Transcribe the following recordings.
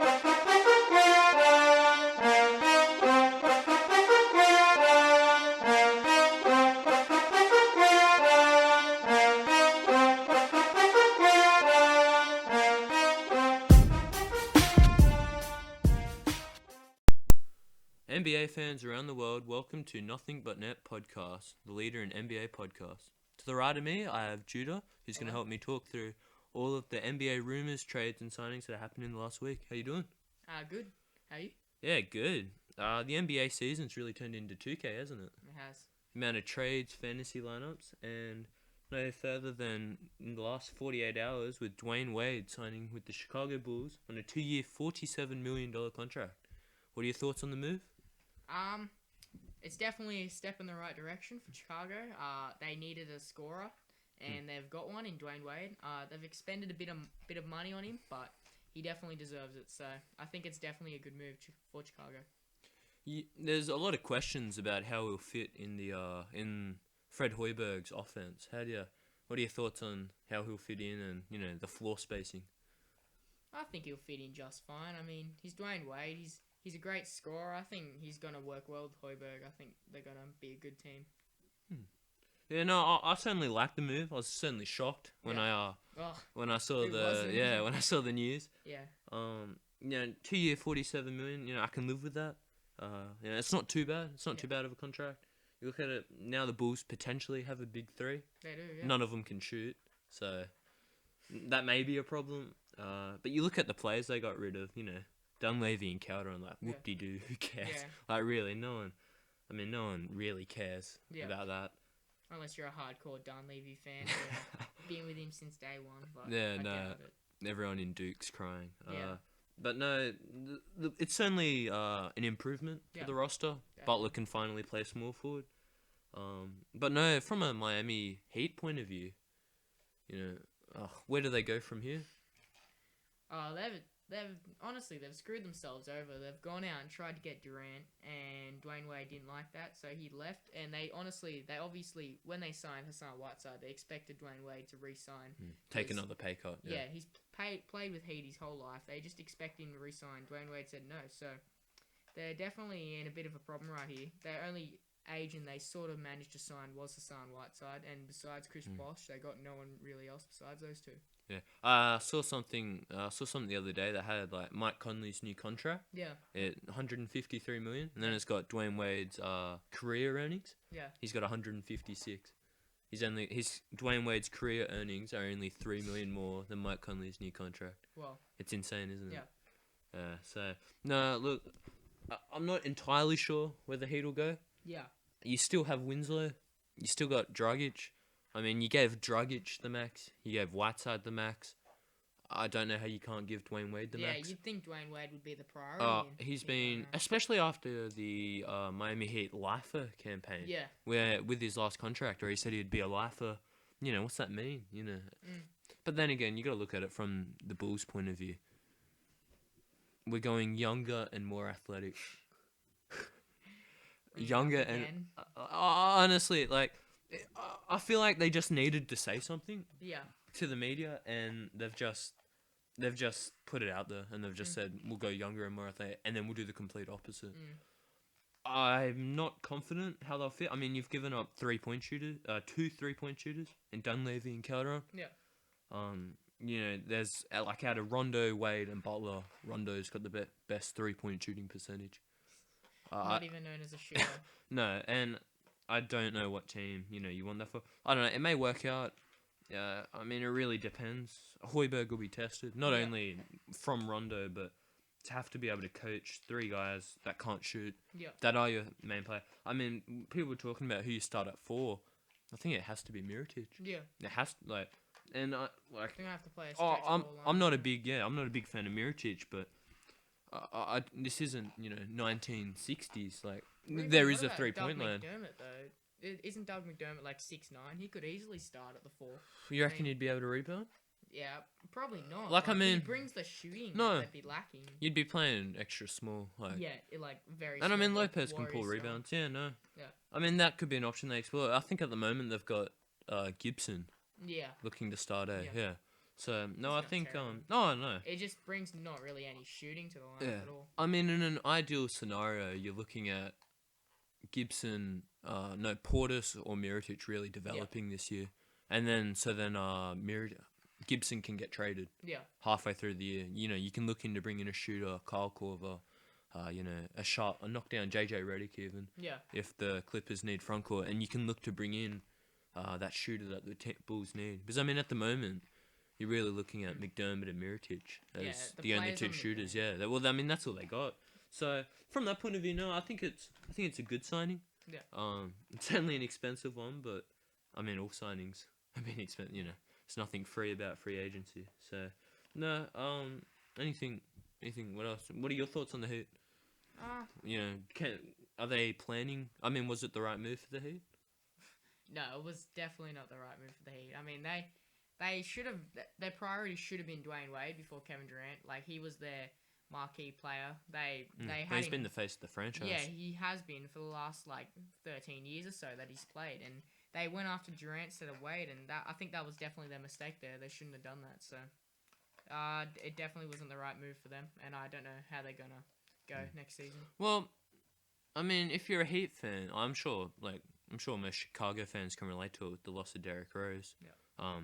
NBA fans around the world, welcome to Nothing But Net Podcast, the leader in NBA podcasts. To the right of me, I have Judah, who's going to help me talk through all of the NBA rumors, trades, and signings that happened in the last week. How you doing? Good. How are you? Yeah, good. The NBA season's really turned into 2K, hasn't it? It has. The amount of trades, fantasy lineups, and no further than in the last 48 hours with Dwyane Wade signing with the Chicago Bulls on a 2-year, $47 million contract. What are your thoughts on the move? It's definitely a step in the right direction for Chicago. They needed a scorer, and they've got one in Dwyane Wade. They've expended a bit of money on him, but he definitely deserves it. So I think it's definitely a good move for Chicago. There's a lot of questions about how he'll fit in the in Fred Hoiberg's offense. What are your thoughts on how he'll fit in and the floor spacing? I think he'll fit in just fine. I mean, he's Dwyane Wade. He's a great scorer. I think he's going to work well with Hoiberg. I think they're going to be a good team. Yeah, no, I certainly like the move. I was certainly shocked when I saw the news. Yeah. 2-year, $47 million. I can live with that. It's not too bad. It's not too bad of a contract. You look at it now. The Bulls potentially have a big three. They do. Yeah. None of them can shoot, so that may be a problem. But you look at the players they got rid of. Dunleavy and Calderon, whoop-de-doo, who cares? Yeah. Really, no one really cares about that. Unless you're a hardcore Dunleavy fan, been with him since day one. But I doubt it. Everyone in Duke's crying. Yeah. But no, it's certainly an improvement for the roster. Yeah. Butler can finally play small forward. But no, from a Miami Heat point of view, where do they go from here? They've screwed themselves over. They've gone out and tried to get Durant, and Dwyane Wade didn't like that, so he left. And they obviously, when they signed Hassan Whiteside, they expected Dwyane Wade to re-sign. Take another pay cut. Yeah, he's played with Heat his whole life. They just expect him to re-sign. Dwyane Wade said no, so they're definitely in a bit of a problem right here. Their only agent they sort of managed to sign was Hassan Whiteside, and besides Chris Bosh, they got no one really else besides those two. Yeah, I saw something the other day that had Mike Conley's new contract. Yeah. At $153 million, and then it's got Dwyane Wade's career earnings. Yeah. He's got 156. Dwyane Wade's career earnings are only $3 million more than Mike Conley's new contract. Well. It's insane, isn't it? Yeah. So no, look, I'm not entirely sure where the Heat will go. Yeah. You still have Winslow. You still got Dragic. I mean, you gave Dragic the max. You gave Whiteside the max. I don't know how you can't give Dwyane Wade the max. Yeah, you'd think Dwyane Wade would be the priority. He's been, especially after the Miami Heat lifer campaign. Yeah. Where with his last contract, where he said he'd be a lifer. What's that mean? But then again, you got to look at it from the Bulls' point of view. We're going younger and more athletic. Younger and honestly, I feel like they just needed to say something to the media, and they've just put it out there, and they've just said we'll go younger and more athletic, and then we'll do the complete opposite. I'm not confident how they'll fit. I mean, you've given up 3-point shooters, 2 3-point shooters in Dunleavy and Calderon. Yeah. There's out of Rondo, Wade, and Butler, Rondo's got the best 3-point shooting percentage. Not even known as a shooter. No, and I don't know what team, you want that for. I don't know. It may work out. I mean, it really depends. Hoiberg will be tested, not only from Rondo, but to have to be able to coach 3 guys that can't shoot, that are your main player. I mean, people were talking about who you start at 4. I think it has to be Mirotic. Yeah. It has to, and I think I have to play a stretch I'm not a big fan of Mirotic, but this isn't 1960s. There is a 3-point line. McDermott though, isn't Doug McDermott 6'9"? He could easily start at the 4. You reckon he'd be able to rebound? Yeah, probably not. He brings the shooting that they'd be lacking. You'd be playing extra small. Very. And small, I mean, Lopez can pull rebounds. Yeah, no. Yeah. I mean, that could be an option they explore. I think at the moment they've got Gibson. Yeah. Looking to start Yeah. So no, It's I not think terrible. no. It just brings not really any shooting to the lineup at all. I mean, in an ideal scenario, you're looking at Gibson, no Portis or Mirotic really developing this year, and then Gibson can get traded Yeah. halfway through the year. You know, you can look into bringing a shooter, Kyle Korver, a knockdown JJ Redick even. Yeah. If the Clippers need front court, and you can look to bring in that shooter that the Bulls need. Because I mean, at the moment, you're really looking at McDermott and Mirotic as the only two shooters. Yeah, well, I mean, that's all they got. So from that point of view, no, I think it's a good signing. Yeah. It's only an expensive one, but I mean, all signings have been expensive. You know, there's nothing free about free agency. So no, anything. What else? What are your thoughts on the Heat? You know, are they planning? I mean, was it the right move for the Heat? No, it was definitely not the right move for the Heat. I mean, they should have. Their priority should have been Dwyane Wade before Kevin Durant. Like, he was their marquee player. They had he's been the face of the franchise. Yeah, he has been for the last 13 years or so that he's played, and they went after Durant instead of Wade, and I think that was definitely their mistake there. They shouldn't have done that. So, it definitely wasn't the right move for them, and I don't know how they're gonna go next season. Well, I mean, if you're a Heat fan, I'm sure most Chicago fans can relate to it with the loss of Derrick Rose. Yeah.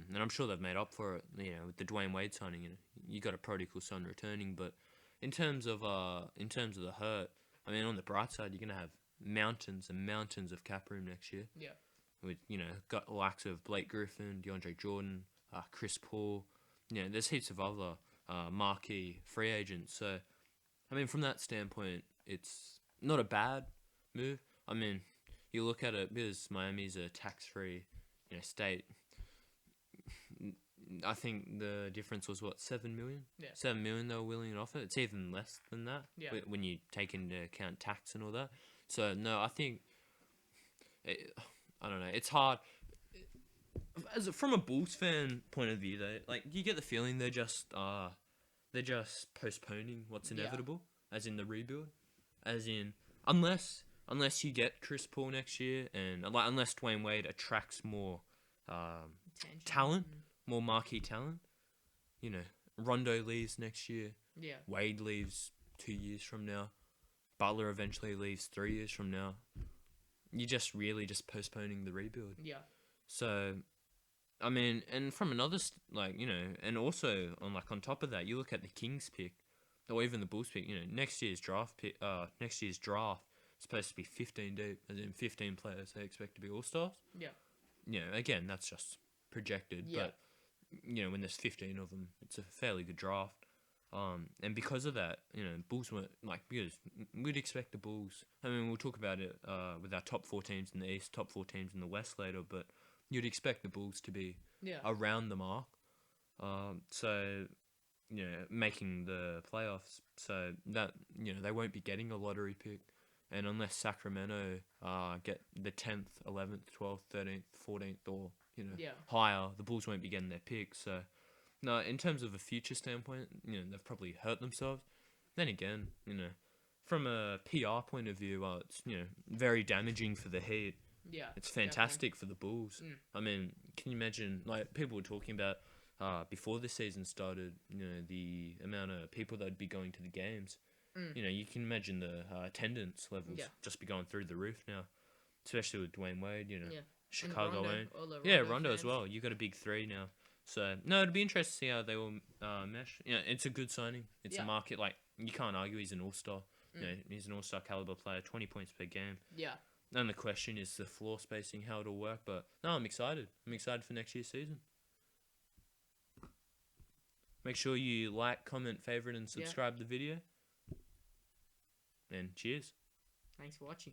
And I'm sure they've made up for it, you know, with the Dwyane Wade signing. You know, you got a prodigal son returning, but in terms of the hurt, I mean, on the bright side, you're gonna have mountains and mountains of cap room next year. Yeah. With, you know, got the likes of Blake Griffin, DeAndre Jordan, Chris Paul. You know, there's heaps of other marquee free agents. So, I mean, from that standpoint, it's not a bad move. I mean, you look at it because Miami's a tax-free, you know, state. I think the difference was what, $7 million? Yeah. $7 million they were willing to offer. It's even less than that. Yeah. When you take into account tax and all that. So no, I think I don't know. It's hard. From a Bulls fan point of view, though, like, you get the feeling they're just postponing what's inevitable, as in the rebuild, as in unless you get Chris Paul next year, and unless Dwyane Wade attracts more talent, more marquee talent. You know, Rondo leaves next year. Yeah. Wade leaves 2 years from now. Butler eventually leaves 3 years from now. You're just really just postponing the rebuild. Yeah. So, I mean, and from another, and also on top of that, you look at the Kings pick, or even the Bulls pick. You know, next year's draft is supposed to be 15 deep, as in 15 players they expect to be all stars. Yeah. You know, again, that's just projected, but you know, when there's 15 of them, it's a fairly good draft. And because of that, you know, Bulls weren't because we'd expect the Bulls. I mean, we'll talk about it with our top 4 teams in the East, top 4 teams in the West later, but you'd expect the Bulls to be around the mark. So, you know, making the playoffs. So that, you know, they won't be getting a lottery pick. And unless Sacramento get the 10th, 11th, 12th, 13th, 14th, or, you know, higher, the Bulls won't be getting their pick. So, no, in terms of a future standpoint, you know, they've probably hurt themselves. Then again, you know, from a PR point of view, it's, you know, very damaging for the Heat. Yeah. It's fantastic for the Bulls. I mean, can you imagine, like, people were talking about before the season started, you know, the amount of people that would be going to the games. You know, you can imagine the attendance levels just be going through the roof now, especially with Dwyane Wade, you know, Chicago. Rondo as well. You got a big 3 now. So, no, it'd be interesting to see how they will mesh. You know, it's a good signing. It's a market, like, you can't argue he's an all-star. You know, he's an all-star caliber player, 20 points per game. Yeah. And the question is the floor spacing, how it'll work. But, no, I'm excited. I'm excited for next year's season. Make sure you like, comment, favorite, and subscribe the video. And cheers. Thanks for watching.